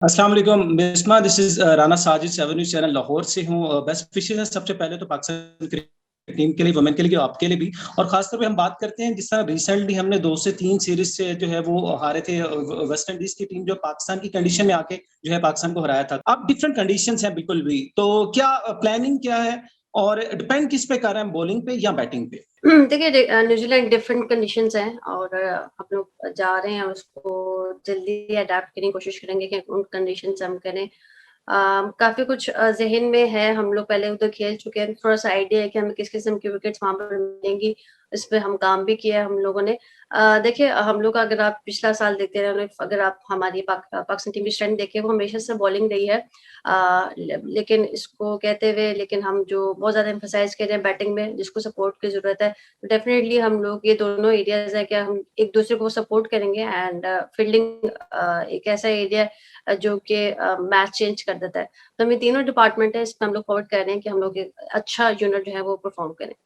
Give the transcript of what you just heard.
السلام علیکم بسما، دس از Rana Sajid 7 news channel Lahore سے ہوں. بیسٹ وشیز ہے سب سے پہلے تو پاکستان کرکٹ ٹیم کے لیے، ویمن کے لیے، آپ کے لیے بھی. اور خاص طور پہ ہم بات کرتے ہیں جس طرح ریسنٹلی ہم نے 2 سے 3 سیریز سے جو ہے وہ ہارے تھے. ویسٹ انڈیز کی ٹیم جو پاکستان کی کنڈیشن میں آ کے جو ہے پاکستان کو ہرایا تھا. اب ڈفرنٹ کنڈیشنز ہیں بالکل بھی، تو کیا پلاننگ کیا ہے اور ڈپینڈ کس پہ کر رہے ہیں، بولنگ پہ یا بیٹنگ پہ؟ دیکھیے نیوزی لینڈ ڈفرینٹ کنڈیشنز ہیں اور ہم لوگ جا رہے ہیں اس کو جلدی اڈیپٹ کرنے کی کوشش کریں گے کہ ان کنڈیشن سے ہم کریں. کافی کچھ ذہن میں ہے، ہم لوگ پہلے ادھر کھیل چکے ہیں، تھوڑا سا آئیڈیا ہے کہ ہمیں کس قسم کی وکٹس وہاں پر ملیں گی. اس پہ ہم کام بھی کیا ہے ہم لوگوں نے. دیکھیے ہم لوگ اگر آپ پچھلا سال دیکھتے رہے، اگر آپ ہماری پاکستان ٹیم کی اسٹرینتھ دیکھیں، وہ ہمیشہ سے بالنگ رہی ہے. لیکن اس کو کہتے ہوئے لیکن ہم جو بہت زیادہ ایمفسائز کر رہے ہیں بیٹنگ میں، جس کو سپورٹ کی ضرورت ہے. ڈیفینیٹلی ہم لوگ یہ دونوں ایریاز ہیں کہ ہم ایک دوسرے کو سپورٹ کریں گے. اینڈ فیلڈنگ ایک ایسا ایریا ہے جو کہ میچ چینج کر دیتا ہے. تو ہم یہ تینوں ڈپارٹمنٹ ہے، اس پہ ہم لوگ فارورڈ کر رہے ہیں کہ ہم لوگ ایک اچھا یونٹ جو ہے وہ پرفارم کریں.